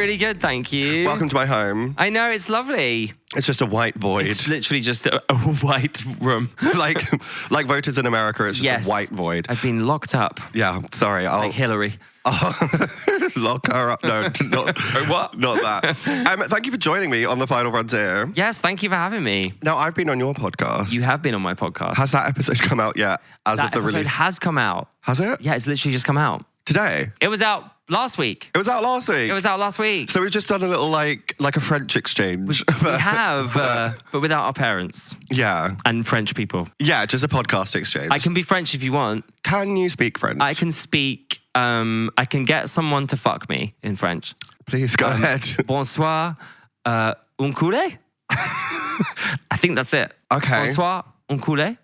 really good, thank you. Welcome to my home. I know, it's lovely. It's just a white void. It's literally just a white room. like voters in America, it's just a white void. I've been locked up. Yeah, sorry. Like Hillary. Lock her up. No, not, Sorry, what? Not that. Thank you for joining me on the Final FronTia. Yes, thank you for having me. Now, I've been on your podcast. You have been on my podcast. Has that episode come out yet? That episode has come out. Has it? Yeah, it's literally just come out. Today? It was out last week. It was out last week? It was out last week. So we've just done a little, like a French exchange. We have, but without our parents. Yeah. And French people. Yeah, just a podcast exchange. I can be French if you want. Can you speak French? I can speak, I can get someone to fuck me in French. Please go ahead. Bonsoir, un couler? I think that's it. Okay. Bonsoir, un couler?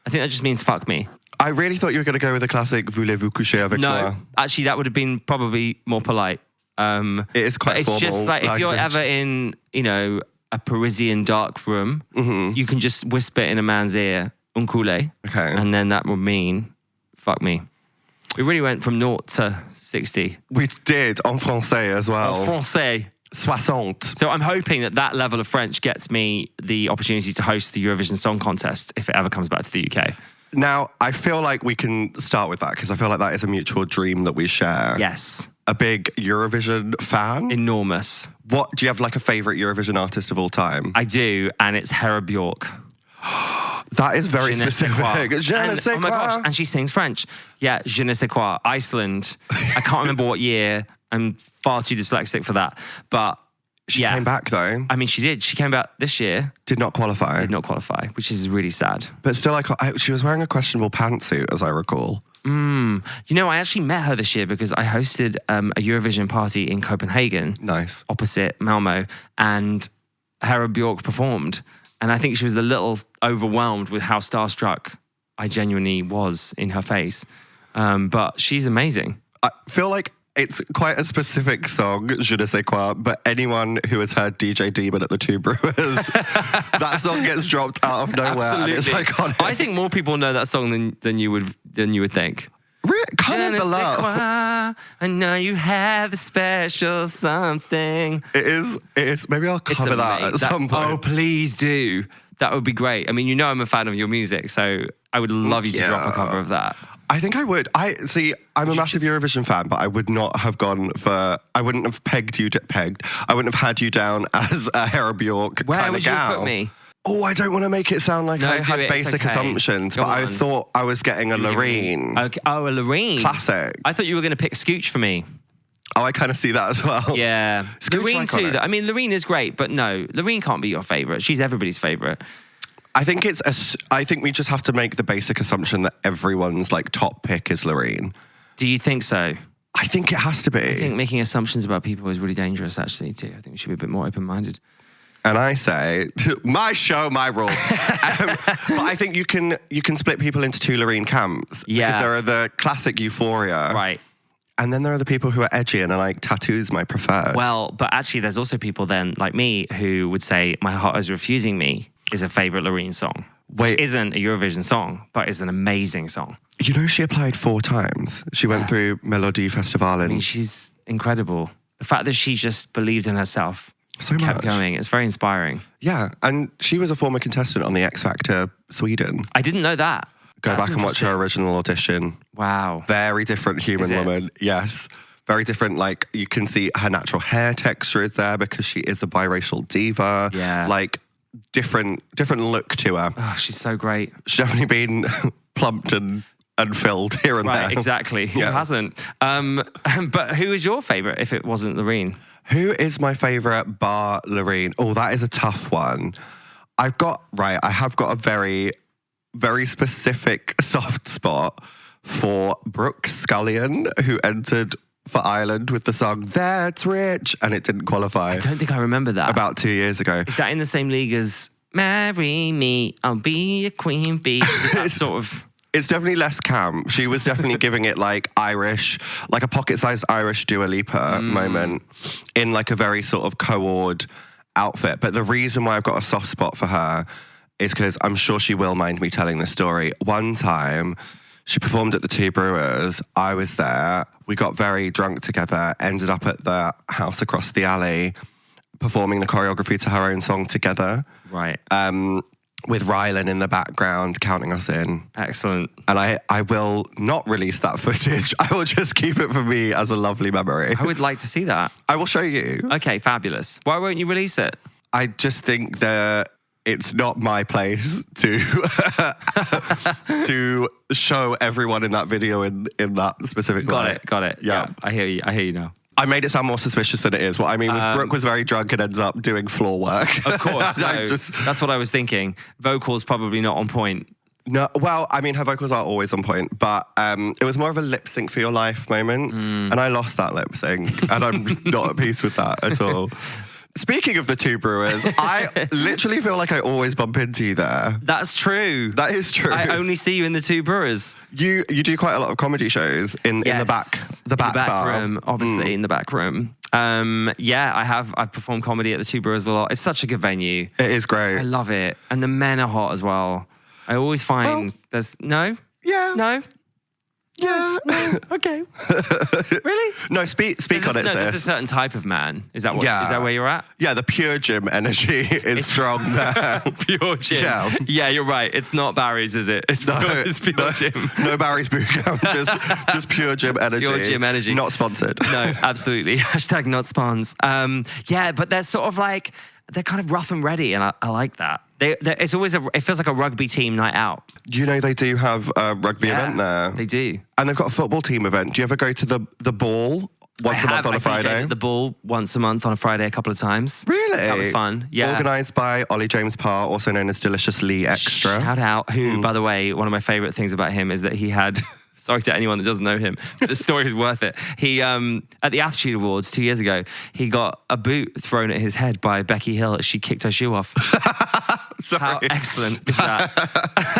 I think that just means fuck me. I really thought you were going to go with the classic voulez-vous coucher avec moi? No, actually, that would have been probably more polite. It is quite formal. It's just like if you're ever in, a Parisian dark room, you can just whisper in a man's ear, un couler. Okay. And then that would mean, fuck me. We really went from 0 to 60. We did, en français as well. En français. 60. So I'm hoping that level of French gets me the opportunity to host the Eurovision Song Contest if it ever comes back to the UK. Now, I feel like we can start with that because I feel like that is a mutual dream that we share. Yes. A big Eurovision fan. Enormous. What, do you have like a favourite Eurovision artist of all time? I do, and it's Hera Bjork. That is very specific. Je ne sais oh my quoi. gosh, and she sings French. Yeah, je ne sais quoi, Iceland. I can't remember what year. I'm far too dyslexic for that. But she came back though. I mean, she did. She came back this year. Did not qualify. Did not qualify, which is really sad. But still, she was wearing a questionable pantsuit, as I recall. I actually met her this year because I hosted a Eurovision party in Copenhagen. Nice. Opposite Malmo. And Hera Bjork performed. And I think she was a little overwhelmed with how starstruck I genuinely was in her face. But she's amazing. I feel like it's quite a specific song, Je ne sais quoi, but anyone who has heard DJ Demon at the Two Brewers, that song gets dropped out of nowhere. Absolutely. And it's iconic. I think more people know that song than you would think. Really? Comment below. I know you have a special something. It is. Maybe I'll cover that at some point. Oh, please do. That would be great. I mean, I'm a fan of your music, so I would love you to drop a cover of that. I think I would. I'm a massive Eurovision fan, but I would not have gone for. I wouldn't have pegged you. I wouldn't have had you down as a Hera Bjork Where kind of would gal. you put me? Oh, I don't want to make it sound like I had basic assumptions, but I thought I was getting a Loreen. Okay. Oh, a Loreen. Classic. I thought you were going to pick Scooch for me. Oh, I kind of see that as well. Yeah. Scooch Loreen too. I mean, Loreen is great, but no, Loreen can't be your favourite. She's everybody's favourite. I think we just have to make the basic assumption that everyone's like top pick is Loreen. Do you think so? I think it has to be. I think making assumptions about people is really dangerous, actually, too. I think we should be a bit more open-minded. And I say, my show, my rules. But I think you can split people into two Loreen camps. Yeah. Because there are the classic Euphoria. Right. And then there are the people who are edgy and are like, tattoos my preferred. Well, but actually there's also people then, like me, who would say, My Heart Is Refusing Me is a favourite Loreen song. Wait. Which isn't a Eurovision song, but is an amazing song. You know, she applied 4 times. She went through Melody Festival and... I mean, she's incredible. The fact that she just believed in herself. Kept going. It's very inspiring. Yeah, and she was a former contestant on the X Factor Sweden. I didn't know that. Go back and watch her original audition. Wow. Very different human woman. Yes. Very different. Like, you can see her natural hair texture is there because she is a biracial diva. Yeah. Like, different look to her. Oh, she's so great. She's definitely been plumped and filled here and there. Right, exactly. Who hasn't? But who is your favourite if it wasn't Loreen? Who is my favourite bar Loreen? Oh, that is a tough one. I have got a very, very specific soft spot for Brooke Scullion, who entered for Ireland with the song That's Rich, and it didn't qualify. I don't think I remember that. About 2 years ago. Is that in the same league as Marry Me, I'll Be a Queen Bee? Is that sort of... It's definitely less camp. She was definitely giving it like Irish, like a pocket-sized Irish Dua Lipa moment in like a very sort of co-ord outfit. But the reason why I've got a soft spot for her is because I'm sure she will mind me telling this story. One time, She performed at the Two Brewers. I was there. We got very drunk together, ended up at the house across the alley, performing the choreography to her own song together. Right. With Rylan in the background counting us in. Excellent. And I will not release that footage. I will just keep it for me as a lovely memory. I would like to see that. I will show you. Okay, fabulous. Why won't you release it? I just think that it's not my place to to show everyone in that video in that specific light. Got it. Yeah. I hear you now. I made it sound more suspicious than it is. What I mean was Brooke was very drunk and ends up doing floor work. Of course. No, that's what I was thinking. Vocals probably not on point. No, well, I mean, her vocals are always on point, but it was more of a lip sync for your life moment. And I lost that lip sync, and I'm not at peace with that at all. Speaking of the Two Brewers, I literally feel like I always bump into you there. That's true. That is true. I only see you in the Two Brewers. You do quite a lot of comedy shows in the back bar. Room, obviously in the back room. I've performed comedy at the Two Brewers a lot. It's such a good venue. It is great. I love it, and the men are hot as well. I always find there's no. Okay. Really? No, speak on it, sis. There's a certain type of man. Is that where you're at? Yeah, the pure gym energy is strong there. Pure gym. Yeah, you're right. It's not Barry's, is it? It's pure gym. No Barry's boot camp, just pure gym energy. Pure gym energy. Not sponsored. No, absolutely. # not spons. But they're sort of like, they're kind of rough and ready, and I like that. It's always it feels like a rugby team night out. You know they do have a rugby event there. They do. And they've got a football team event. Do you ever go to the ball once a month on a Friday? I at the ball once a month on a Friday a couple of times. Really? That was fun. Yeah. Organised by Ollie James Parr, also known as Deliciously Extra. Shout out, who, by the way, one of my favourite things about him is that he had... Sorry to anyone that doesn't know him, but the story is worth it. He, at the Attitude Awards 2 years ago, he got a boot thrown at his head by Becky Hill as she kicked her shoe off. Sorry. How excellent is that?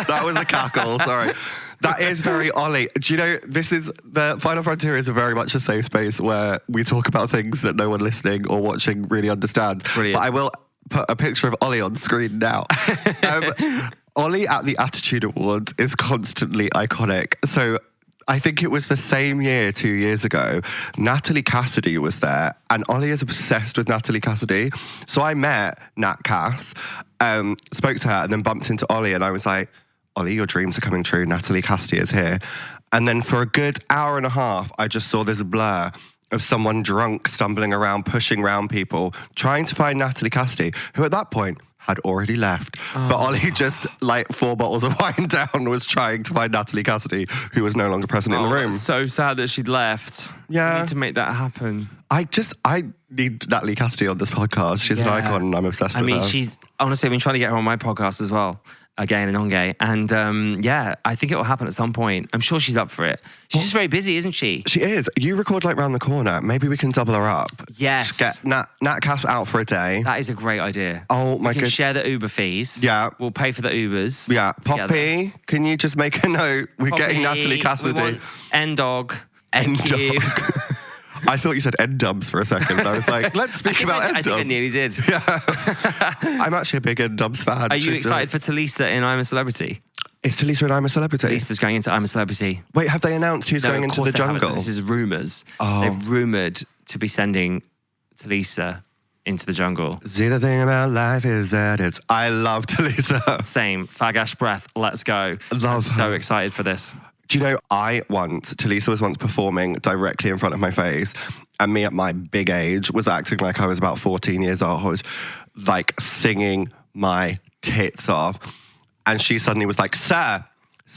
That was a cackle, sorry. That is very Ollie. Do you know, the Final FronTia is very much a safe space where we talk about things that no one listening or watching really understands. Brilliant. But I will put a picture of Ollie on screen now. Ollie at the Attitude Awards is constantly iconic. So I think it was the same year 2 years ago, Natalie Cassidy was there, and Ollie is obsessed with Natalie Cassidy. So I met Nat Cass, spoke to her, and then bumped into Ollie, and I was like, Ollie, your dreams are coming true. Natalie Cassidy is here. And then for a good hour and a half, I just saw this blur of someone drunk stumbling around, pushing around people, trying to find Natalie Cassidy, who at that point had already left. But Ollie, just like 4 bottles of wine down, was trying to find Natalie Cassidy, who was no longer present in the room. It's so sad that she'd left. Yeah. We need to make that happen. I need Natalie Cassidy on this podcast. She's an icon and I'm obsessed with her. Honestly, I've been trying to get her on my podcast as well. Again, and NonGay. And I think it will happen at some point. I'm sure she's up for it. She's just very busy, isn't she? She is. You record like round the corner. Maybe we can double her up. Yes. Just get Nat Cass out for a day. That is a great idea. Oh my god. We can share the Uber fees. Yeah. We'll pay for the Ubers. Yeah. together. Poppy, can you just make a note? We're getting Natalie Cassidy. We want N-Dog. N-Dog. I thought you said N-dubs for a second. I was like, let's speak about N-dubs. I think I nearly did. Yeah. I'm actually a big N-dubs fan. Are you excited for Tulisa in I'm a Celebrity? Is Tulisa in I'm a Celebrity? Tulisa's going into I'm a Celebrity. Wait, have they announced who's going into the jungle? This is rumours. Oh. They've rumoured to be sending Tulisa into the jungle. See, the thing about life is that I love Tulisa. Same. Fagash breath. Let's go. I'm so excited for this. Do you know, Tulisa was once performing directly in front of my face, and me at my big age was acting like I was about 14 years old, like singing my tits off. And she suddenly was like, sir.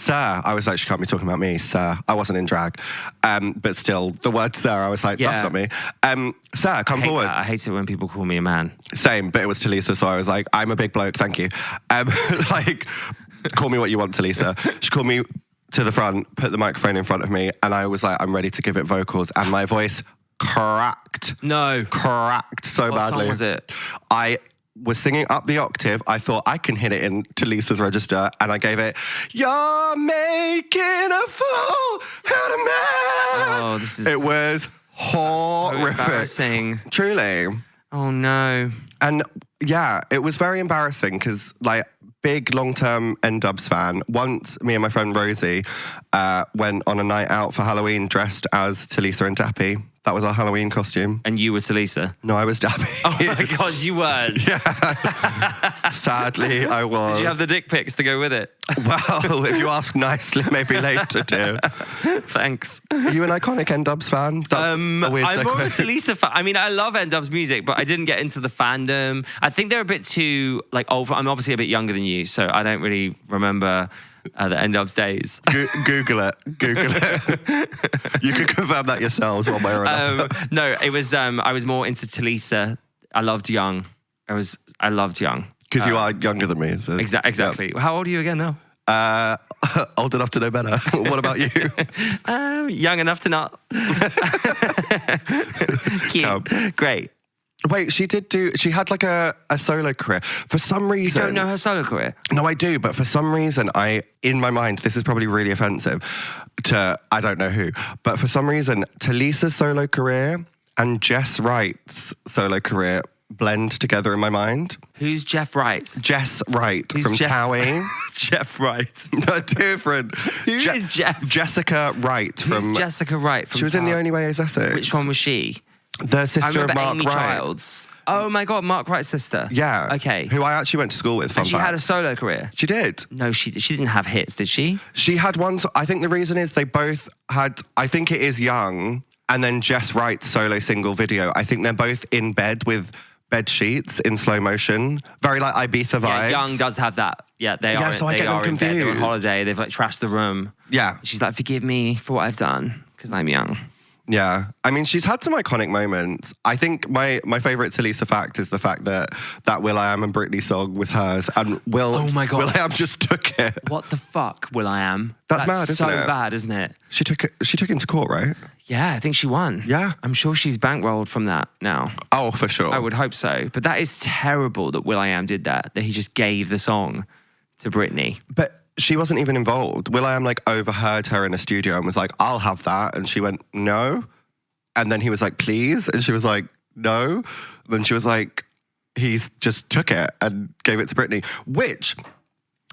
I was like, she can't be talking about me, sir. I wasn't in drag. But still, the word sir, I was like, that's not me. Sir, come forward. I hate it when people call me a man. Same, but it was Tulisa, so I was like, I'm a big bloke, thank you. Like, call me what you want, Tulisa. She called me to the front, put the microphone in front of me, and I was like, I'm ready to give it vocals. And my voice cracked. No. Cracked so badly. What song was it? I was singing up the octave. I thought I can hit it in Tulisa's register, and I gave it, you're making a fool out of me. Oh, this is... It was horrific. So embarrassing. Truly. Oh, no. And yeah, it was very embarrassing because, like, big long-term N-Dubs fan. Once, me and my friend Rosie went on a night out for Halloween dressed as Tulisa and Dappy. That was our Halloween costume. And you were Tulisa? No, I was Dappy. Oh my God, you weren't. Yeah. Sadly, I was. Did you have the dick pics to go with it? Well, if you ask nicely, maybe later, dear. Thanks. Are you an iconic N-Dubs fan? I'm more of a Tulisa fan. I mean, I love N-Dubs music, but I didn't get into the fandom. I think they're a bit too, like, old. I'm obviously a bit younger than you, so I don't really remember the N-Dubs days. Google it. You can confirm that yourselves one way or another. No, it was, I was more into Tulisa. I loved Young. I loved Young. Because you are younger than me. So, exactly. Yeah. How old are you again now? Old enough to know better. What about you? Young enough to not. Cute. Great. Wait, she had like a solo career. For some reason. You don't know her solo career? No, I do, but for some reason, in my mind, this is probably really offensive to, I don't know who, but for some reason, Tulisa's solo career and Jess Wright's solo career blend together in my mind. Who's Jeff Wright? Jess Wright from Towie. Jeff Wright. No, different. Who is Jeff? Jessica Wright from... Who's Jessica Wright from She was in The Only Way Is Essex. Which one was she? The sister of Mark Amy Wright. Childs. Oh my God, Mark Wright's sister. Yeah. Okay. Who I actually went to school with. And she had a solo career? She did. No, she didn't have hits, did she? She had one. I think the reason is they both had, I think it is Young and then Jess Wright's solo single video. I think they're both in bed with bed sheets in slow motion. Very like Ibiza vibes. Yeah, Young does have that. Yeah, they are. So I get them in bed. They're on confused. holiday. They've like trashed the room. Yeah. She's like, forgive me for what I've done because I'm young. Yeah. I mean, she's had some iconic moments. I think my favourite Tulisa fact is the fact that will.i.am and Britney song was hers. And oh my God. will.i.am just took it. What the fuck, will.i.am? That's mad, isn't it? so bad, isn't it? She took it into court, right? Yeah, I think she won. Yeah. I'm sure she's bankrolled from that now. Oh, for sure. I would hope so. But that is terrible that will.i.am did that he just gave the song to Britney. But she wasn't even involved. will.i.am like overheard her in a studio and was like, I'll have that. And she went, no. And then he was like, please. And she was like, no. And then she was like, he just took it and gave it to Britney, which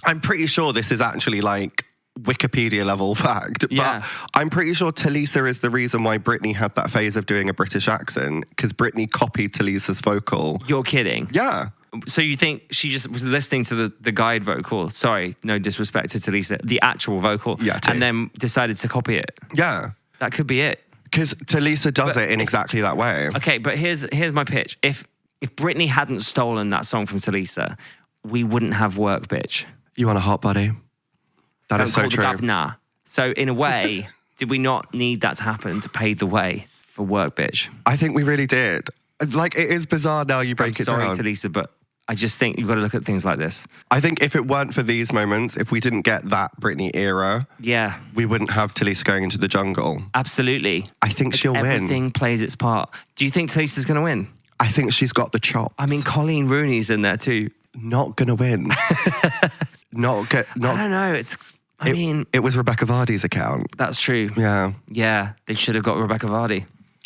I'm pretty sure this is actually like Wikipedia level fact. Yeah. But I'm pretty sure Tulisa is the reason why Britney had that phase of doing a British accent, because Britney copied Tulisa's vocal. You're kidding? Yeah. So you think she just was listening to the guide vocal? Sorry, no disrespect to Tulisa. The actual vocal. Yeah. And then decided to copy it. Yeah. That could be it. Because Tulisa does it in exactly that way. Okay, but here's my pitch. If Britney hadn't stolen that song from Tulisa, we wouldn't have Work Bitch. You want a hot buddy? That is so true. Governor. So in a way, did we not need that to happen to pave the way for Work Bitch? I think we really did. Like, it is bizarre now you break it down. Sorry, Tulisa, but I just think you've got to look at things like this. I think if it weren't for these moments, if we didn't get that Britney era, yeah, we wouldn't have Tulisa going into the jungle. Absolutely. I think she'll win. Everything plays its part. Do you think Tulisa's going to win? I think she's got the chops. I mean, Colleen Rooney's in there too. Not going to win. I don't know. It was Rebecca Vardy's account. That's true. Yeah. Yeah, they should have got Rebecca Vardy.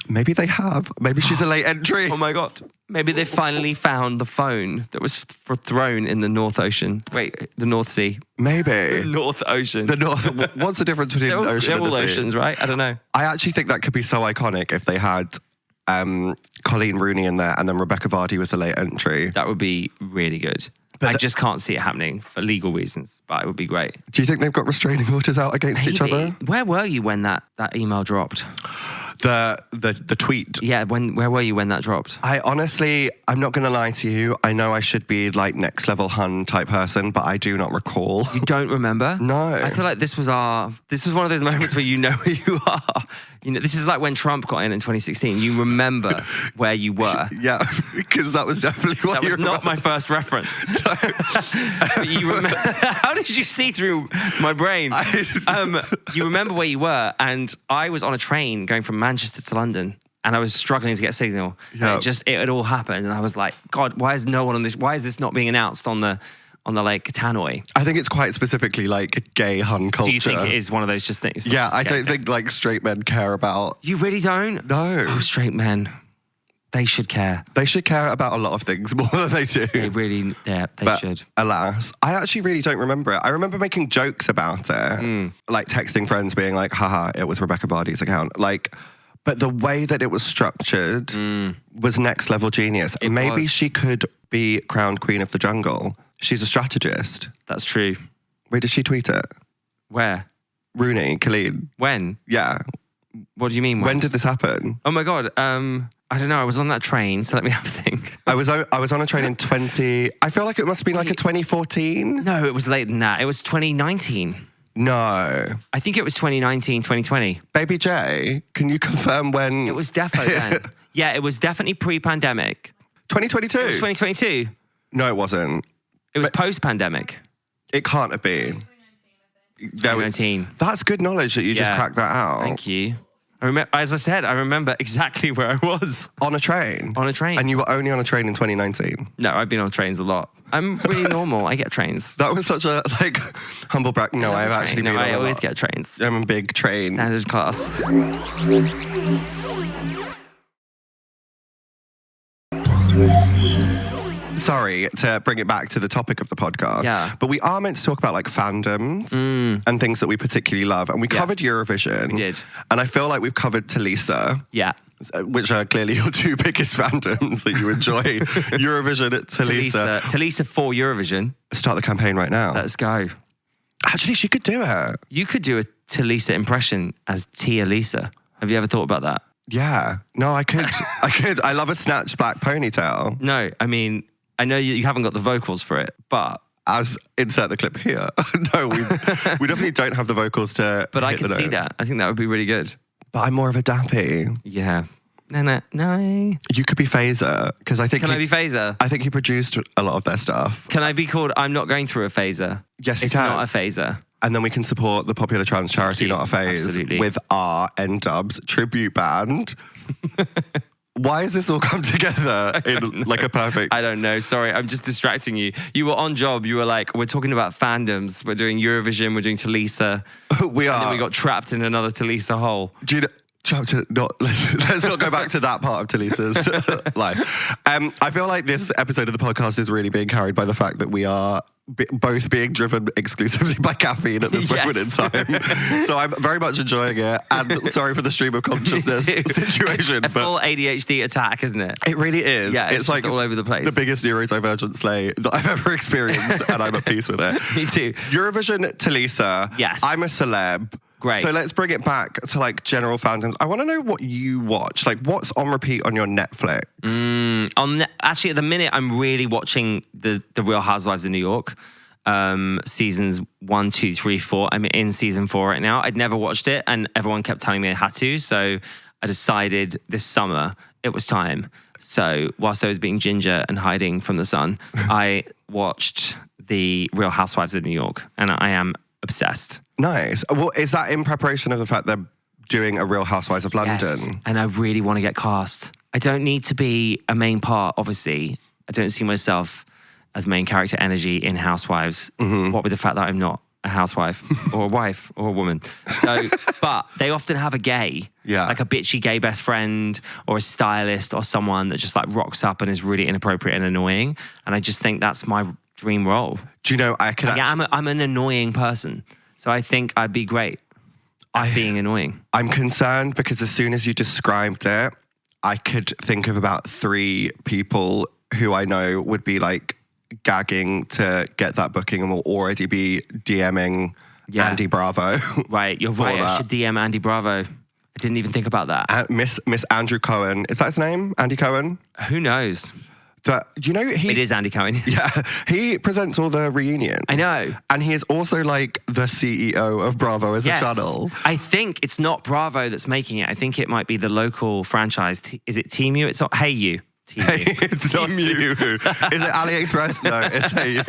Maybe they have. Maybe she's a late entry. Oh my God. Maybe they finally found the phone that was thrown in the North Ocean. Wait, the North Sea. Maybe. North Ocean. The North. What's the difference between the ocean and the sea? They're all oceans, right? I don't know. I actually think that could be so iconic if they had Colleen Rooney in there and then Rebecca Vardy was the late entry. That would be really good. But I just can't see it happening for legal reasons, but it would be great. Do you think they've got restraining orders out against each other? Where were you when that email dropped? The tweet. Yeah, where were you when that dropped? I'm not going to lie to you. I know I should be like next level hun type person, but I do not recall. You don't remember? No. I feel like this was one of those moments where you know who you are. You know, this is like when Trump got in 2016. You remember where you were. Yeah, because that was definitely what That was not my first reference. No. But you remember? How did you see through my brain? You remember where you were, and I was on a train going from Manchester to London, and I was struggling to get a signal. Yeah. And it had all happened, and I was like, God, why is no one on this? Why is this not being announced on the like tannoy? I think it's quite specifically like gay hun culture. Do you think it is one of those just things? Yeah, I don't think like straight men care about. You really don't? No. Oh, straight men. They should care. They should care about a lot of things more than they do. They really, they should. Alas, I actually really don't remember it. I remember making jokes about it, like texting friends being like, haha, it was Rebecca Vardy's account. Like, but the way that it was structured was next level genius. Maybe she could be crowned Queen of the Jungle. She's a strategist. That's true. Wait, did she tweet it? Where? Rooney, Colleen. When? Yeah. What do you mean? When did this happen? Oh my God. I don't know. I was on that train, so let me have a think. I was on a train in I feel like it must have been like a 2014. No, it was later than that. It was 2019. No. I think it was 2019, 2020. Baby J, can you confirm when? It was defo then. Yeah, it was definitely pre-pandemic. 2022? It was 2022. No, it wasn't. It was post-pandemic. It can't have been. 2019. That's good knowledge that you just cracked that out. Thank you. I remember, as I said, I remember exactly where I was. On a train? On a train. And you were only on a train in 2019? No, I've been on trains a lot. I'm really normal. I get trains. That was such a, like, humble brag. No, I've actually been on I always lot. Get trains. I'm a big train. Standard class. Sorry to bring it back to the topic of the podcast. Yeah. But we are meant to talk about like fandoms and things that we particularly love. And we covered Eurovision. We did. And I feel like we've covered Tulisa. Yeah. Which are clearly your two biggest fandoms that you enjoy. Eurovision, Tulisa. Tulisa for Eurovision. Start the campaign right now. Let's go. Actually, she could do it. You could do a Tulisa impression as Tia Lisa. Have you ever thought about that? Yeah. No, I could. I love a snatched black ponytail. No, I mean, I know you haven't got the vocals for it, but... As insert the clip here. No, we definitely don't have the vocals to But I hit can the see note. that. I think that would be really good. But I'm more of a dappy. Yeah. No. You could be Phaser, because I think... Can I be Phaser? I think he produced a lot of their stuff. Can I be called I'm Not Going Through a Phaser? Yes, you It's can. not a Phaser. And then we can support the popular trans charity, Not a Phase, Absolutely. with our N-Dubs tribute band. Why has this all come together in like a perfect... I don't know. Sorry, I'm just distracting you. You were on job. You were like, we're talking about fandoms. We're doing Eurovision. We're doing Tulisa. We are. And then we got trapped in another Tulisa hole. Do you know... Let's not go back to that part of Tulisa's life. I feel like this episode of the podcast is really being carried by the fact that we are both being driven exclusively by caffeine at this moment in time. So I'm very much enjoying it. And sorry for the stream of consciousness situation. It's a full ADHD attack, isn't it? It really is. Yeah, it's like all over the place. The biggest neurodivergent sleigh that I've ever experienced, and I'm at peace with it. Me too. Eurovision, Tulisa. Yes. I'm a celeb. Great. So let's bring it back to like general fandoms. I want to know what you watch. Like, what's on repeat on your Netflix? Actually, at the minute, I'm really watching the Real Housewives of New York. Seasons 1, 2, 3, 4. I'm in season 4 right now. I'd never watched it, and everyone kept telling me I had to. So I decided this summer it was time. So whilst I was being ginger and hiding from the sun, I watched the Real Housewives of New York, and I am obsessed. Nice. Well, is that in preparation of the fact they're doing a Real Housewives of London? Yes, and I really want to get cast. I don't need to be a main part, obviously. I don't see myself as main character energy in Housewives. What with the fact that I'm not a housewife or a wife or a woman. So, but they often have a gay, like a bitchy gay best friend or a stylist or someone that just like rocks up and is really inappropriate and annoying. And I just think that's my dream role. Do you know, I'm an annoying person. So I think I'd be great at being annoying. I'm concerned because as soon as you described it, I could think of about 3 people who I know would be like gagging to get that booking and will already be DMing Andy Bravo. Right, you're right. I should DM Andy Bravo. I didn't even think about that. Miss Andrew Cohen. Is that his name? Andy Cohen? Who knows? You know, it is Andy Cohen. Yeah, he presents all the reunions. I know. And he is also like the CEO of Bravo as a channel. I think it's not Bravo that's making it. I think it might be the local franchise. Is it Team U? It's not Hey You. Hey, it's not you. Is it AliExpress? No, it's Hey You.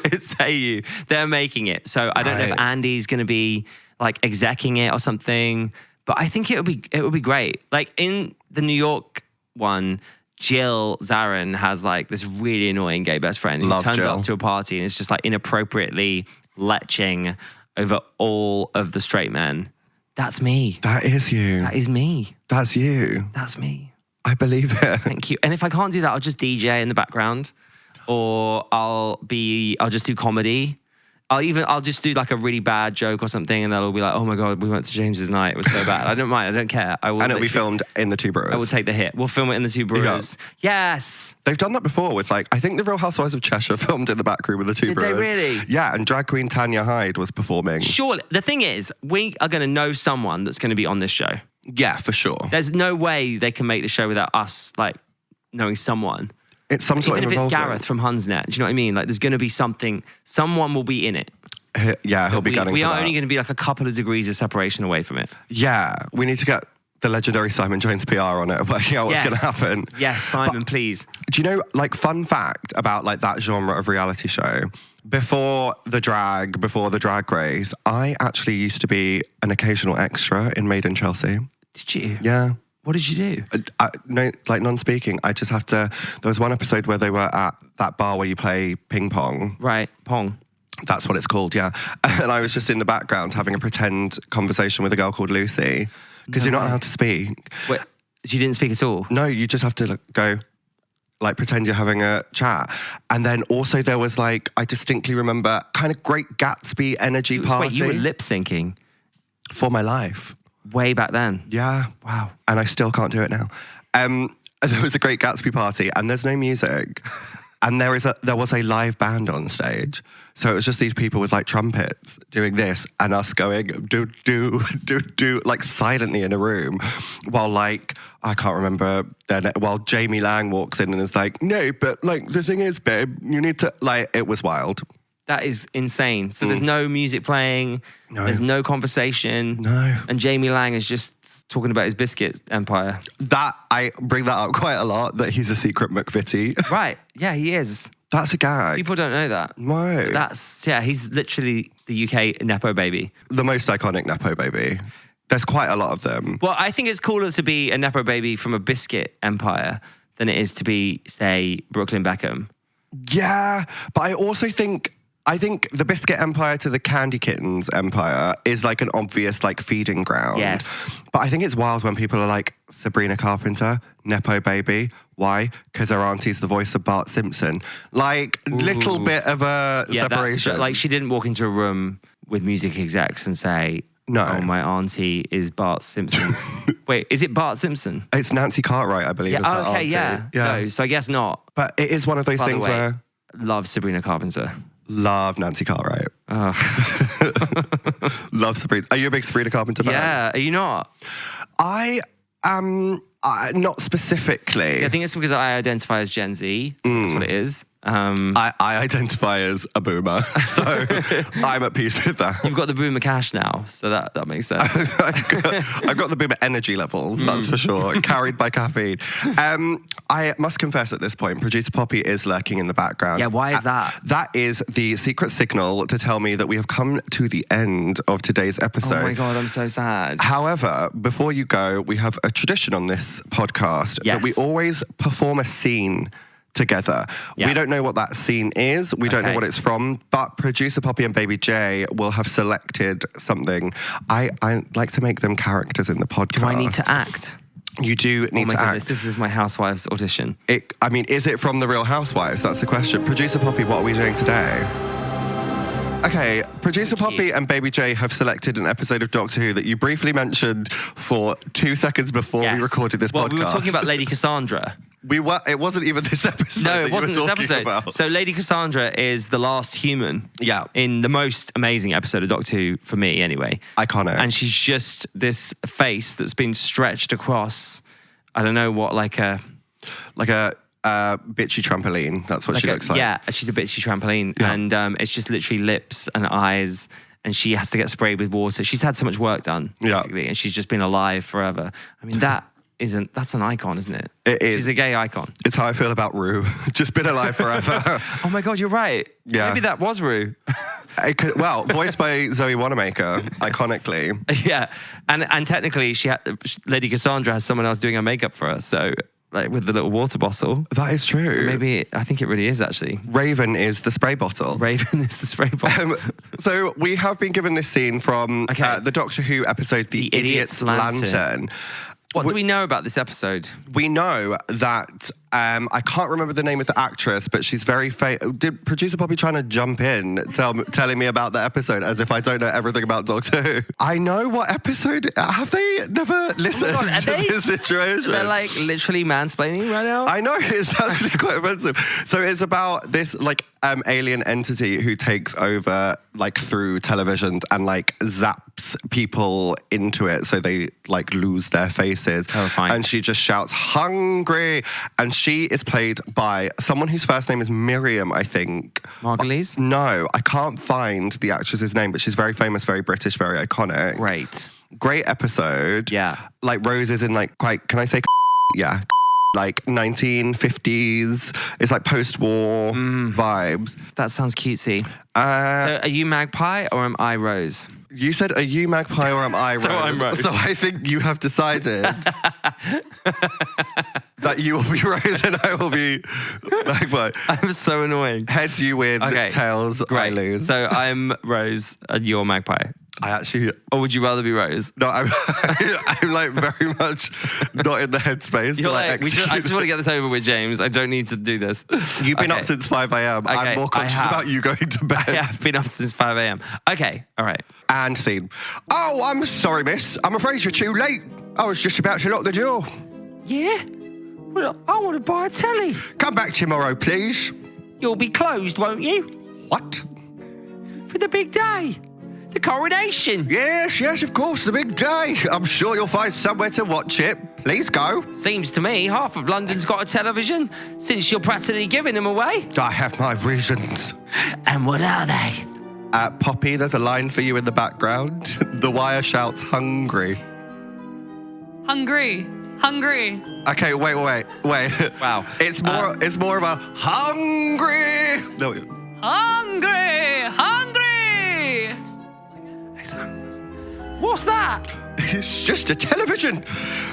It's Hey You. They're making it. So I don't know if Andy's going to be like execing it or something, but I think it would be great. Like in the New York one, Jill Zarin has like this really annoying gay best friend who turns up to a party and is just like inappropriately leching over all of the straight men. That's me. That is you. That is me. That's you. That's me. I believe it. Thank you. And if I can't do that, I'll just DJ in the background, or I'll just do comedy. I'll just do like a really bad joke or something, and they'll all be like, "Oh my god, we went to James's night. It was so bad." I don't mind. I don't care. I will. And it'll be filmed in the Two Brewers. I will take the hit. We'll film it in the Two Brewers. Yeah. Yes. They've done that before with I think the Real Housewives of Cheshire filmed in the back room of the Two Brewers. Did they really? Yeah, and drag queen Tanya Hyde was performing. Surely. The thing is, we are going to know someone that's going to be on this show. Yeah, for sure. There's no way they can make the show without us, knowing someone. It's some sort of Even if it's involvement. Gareth from Hunsnet, do you know what I mean? There's going to be something. Someone will be in it. Yeah, he'll be gunning We for are that. only going to be a couple of degrees of separation away from it. Yeah, we need to get the legendary Simon Jones PR on it, working out what's going to happen. Yes, Simon, please. Do you know, fun fact about that genre of reality show? Before the drag race, I actually used to be an occasional extra in Made in Chelsea. Did you? Yeah. What did you do? No, non-speaking. I just have to. There was one episode where they were at that bar where you play ping pong. Right, pong. That's what it's called, yeah. And I was just in the background having a pretend conversation with a girl called Lucy, because you're not allowed to speak. Wait, you didn't speak at all? No, you just have to go, pretend you're having a chat. And then also there was I distinctly remember kind of Great Gatsby energy party. Wait, you were lip syncing? For my life. Way back then? Yeah. Wow. And I still can't do it now. There was a Great Gatsby party and there's no music. And there was a live band on stage. So it was just these people with trumpets doing this and us going do, do, do, do, silently in a room while I can't remember, while Jamie Lang walks in and is no, but the thing is, babe, you need to, it was wild. That is insane. So there's no music playing, there's no conversation. No. And Jamie Lang is just talking about his biscuit empire. That, I bring that up quite a lot, that he's a secret McVitie. Right, yeah, he is. That's a gag. People don't know that. No. He's literally the UK Nepo baby. The most iconic Nepo baby. There's quite a lot of them. Well, I think it's cooler to be a Nepo baby from a biscuit empire than it is to be, say, Brooklyn Beckham. Yeah, but I also think the biscuit empire to the candy kittens empire is an obvious feeding ground. Yes. But I think it's wild when people are Sabrina Carpenter, Nepo baby. Why? Because her auntie's the voice of Bart Simpson. Little bit of a separation. She didn't walk into a room with music execs and say, no. Oh, my auntie is Bart Simpson's. Wait, is it Bart Simpson? It's Nancy Cartwright, I believe. Yeah. Is her Okay. auntie. Yeah. No, so I guess not. But it is one of those By the things way, where love Sabrina Carpenter. Love Nancy Cartwright. Love Sabrina. Are you a big Sabrina Carpenter fan? Yeah. Are you not? I am not specifically. See, I think it's because I identify as Gen Z. That's what it is. I identify as a boomer, so I'm at peace with that. You've got the boomer cash now, so that makes sense. I've got the boomer energy levels, that's for sure, carried by caffeine. I must confess at this point, producer Poppy is lurking in the background. Yeah, why is that? That is the secret signal to tell me that we have come to the end of today's episode. Oh my God, I'm so sad. However, before you go, we have a tradition on this podcast that we always perform a scene together. Yeah. We don't know what that scene is. We don't know what it's from, but producer Poppy and Baby J will have selected something. I like to make them characters in the podcast. Do I need to act? You do need to act. This is my Housewives audition. Is it from the Real Housewives? That's the question. Producer Poppy, what are we doing today? Okay, producer Poppy and Baby J have selected an episode of Doctor Who that you briefly mentioned for 2 seconds before we recorded this podcast. We were talking about Lady Cassandra. It wasn't even this episode. No, it wasn't this episode. About. So Lady Cassandra is the last human. Yeah. In the most amazing episode of Doctor Who, for me anyway. Iconic. And she's just this face that's been stretched across, I don't know what, like a bitchy trampoline. That's what she looks like. Yeah, she's a bitchy trampoline. Yeah. And it's just literally lips and eyes. And she has to get sprayed with water. She's had so much work done, basically. And she's just been alive forever. I mean, that's an icon, isn't it? It is. She's a gay icon. It's how I feel about Rue. Just been alive forever. Oh my God, you're right. Yeah. Maybe that was Rue. Voiced by Zoe Wanamaker, iconically. Yeah. And technically, Lady Cassandra has someone else doing her makeup for her. So, with the little water bottle. That is true. So maybe, I think it really is actually. Raven is the spray bottle. So we have been given this scene from the Doctor Who episode, The Idiot's Lantern. What do we know about this episode? We know that I can't remember the name of the actress, but she's very Did producer Poppy trying to jump in, telling me about the episode as if I don't know everything about Doctor Who? I know what episode. Have they never listened to this situation? They're like literally mansplaining right now. I know, it's actually quite offensive. So it's about this like alien entity who takes over like through televisions and like zaps people into it so they like lose their faces. Terrifying. And she just shouts, "Hungry!" And she is played by someone whose first name is Miriam, I think. Margulies? No, I can't find the actress's name, but she's very famous, very British, very iconic. Great episode. Yeah. Like Rose is in like quite, can I say yeah, like 1950s. It's like post-war vibes. That sounds cutesy. So are you Magpie or am I Rose? You said, are you Magpie or am I Rose? So I'm Rose. So I think you have decided that you will be Rose and I will be Magpie. I'm so annoying. Heads you win, tails I lose. So I'm Rose and you're Magpie. I actually... Or would you rather be Rose? No, I'm like very much not in the headspace. You're like, I just want to get this over with, James. I don't need to do this. You've been up since 5 a.m. Okay, I'm more conscious about you going to bed. I have been up since 5 a.m. Okay, all right. And scene. Oh, I'm sorry, miss. I'm afraid you're too late. I was just about to lock the door. Yeah? Well, I want to buy a telly. Come back tomorrow, please. You'll be closed, won't you? What? For the big day. The coronation. Yes, of course, the big day. I'm sure you'll find somewhere to watch it. Please go. Seems to me half of London's got a television since you're practically giving them away. I have my reasons. And what are they? Poppy, there's a line for you in the background. The wire shouts, "Hungry." Hungry. Okay, wait. Wow. It's more of a hungry. No. Hungry. Excellent. What's that? It's just a television.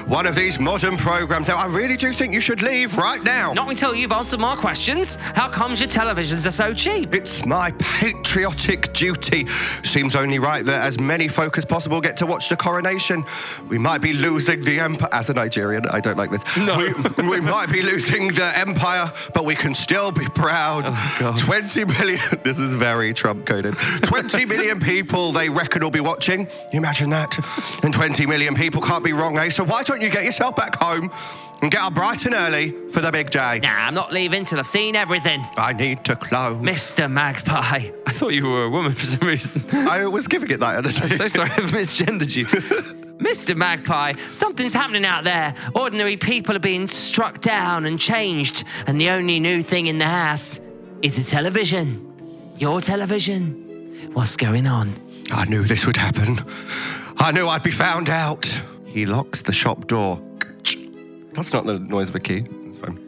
One of these modern programs. Now, I really do think you should leave right now. Not until you've answered my questions. How comes your televisions are so cheap? It's my patriotic duty. Seems only right that as many folk as possible get to watch the coronation. We might be losing the empire. As a Nigerian, I don't like this. No. We might be losing the empire, but we can still be proud. Oh, God. 20 million. This is very Trump-coded. 20 million people, they reckon, will be watching. You imagine that? And 20 million people can't be wrong, eh? So why don't you get yourself back home and get up bright and early for the big day? Nah, I'm not leaving till I've seen everything. I need to close. Mr. Magpie. I thought you were a woman for some reason. I was giving it that energy. I'm so sorry I've misgendered you. Mr. Magpie, something's happening out there. Ordinary people are being struck down and changed, and the only new thing in the house is the television. Your television. What's going on? I knew this would happen. I knew I'd be found out. He locks the shop door. That's not the noise of a key. It's fine.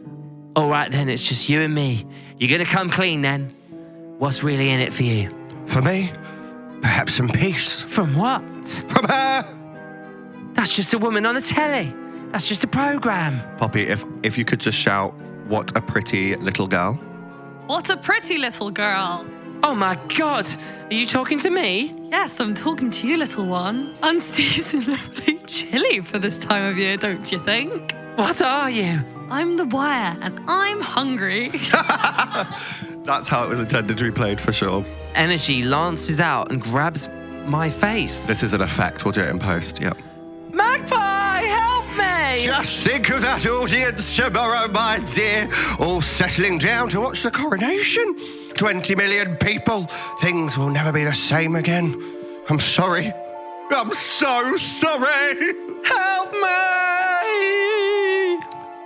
All right, then, it's just you and me. You're going to come clean, then? What's really in it for you? For me, perhaps some peace. From what? From her. That's just a woman on a telly. That's just a program. Poppy, if you could just shout, "What a pretty little girl." What a pretty little girl. Oh, my God. Are you talking to me? Yes, I'm talking to you, little one. Unseasonably chilly for this time of year, don't you think? What are you? I'm the wire, and I'm hungry. That's how it was intended to be played, for sure. Energy lances out and grabs my face. This is an effect. We'll do it in post, yep. Magpie, help me! Just think of that audience tomorrow, my dear, all settling down to watch the coronation. 20 million people. Things will never be the same again. I'm sorry. I'm so sorry. Help me!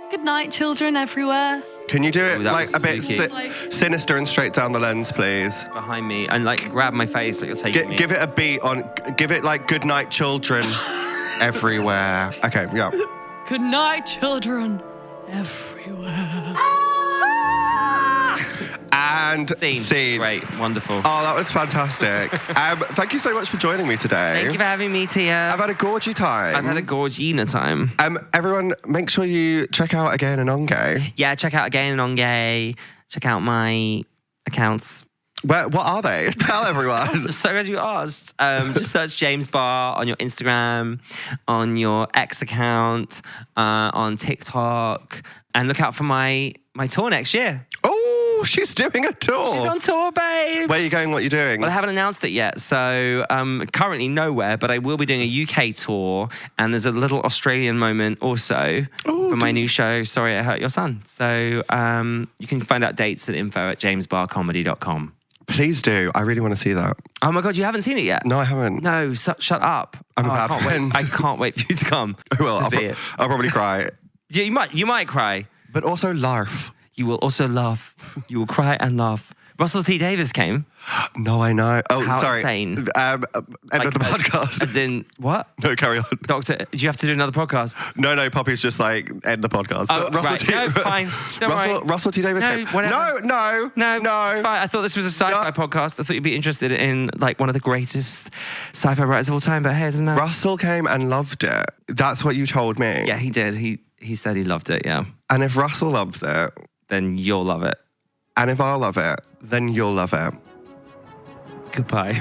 Good night, children everywhere. Can you do it that like was a bit spooky. sinister and straight down the lens, please? Behind me and like grab my face like you're taking me. Give it a beat on. Give it like "Good night, children." Everywhere. Okay, yeah. Good night, children everywhere. And scene. Great, wonderful. Oh, that was fantastic. Thank you so much for joining me today. Thank you for having me, Tia. I've had a gorgy time. I've had a gorgina time. Everyone, make sure you check out Again and NonGay. Yeah, check out Again and NonGay. Check out my accounts. What are they? Tell everyone. I'm so glad you asked. Just search James Barr on your Instagram, on your X account, on TikTok, and look out for my tour next year. Oh, she's doing a tour. She's on tour, babe. Where are you going? What are you doing? Well, I haven't announced it yet, so currently nowhere, but I will be doing a UK tour, and there's a little Australian moment also for my new show, Sorry I Hurt Your Son. So you can find out dates and info at jamesbarcomedy.com. Please do. I really want to see that. Oh my God, you haven't seen it yet? No, I haven't. No, shut up. I'm a bad friend. I can't wait for you to come. I will. To see it. I'll probably cry. Yeah, you might cry. But also laugh. You will also laugh. You will cry and laugh. Russell T Davies came. No, I know. Oh, How sorry. insane. End of the podcast. As in, what? No, carry on. Doctor, do you have to do another podcast? No, Poppy's just like, end the podcast. Oh, right. No, fine. Don't worry. Russell T Davies No, came. whatever. No. It's fine. I thought this was a sci-fi podcast. I thought you'd be interested in like one of the greatest sci-fi writers of all time, but hey, it doesn't matter. Russell came and loved it. That's what you told me. Yeah, he did. He said he loved it, yeah. And if Russell loves it, Then you'll love it. and if I love it, then you'll love it. Goodbye.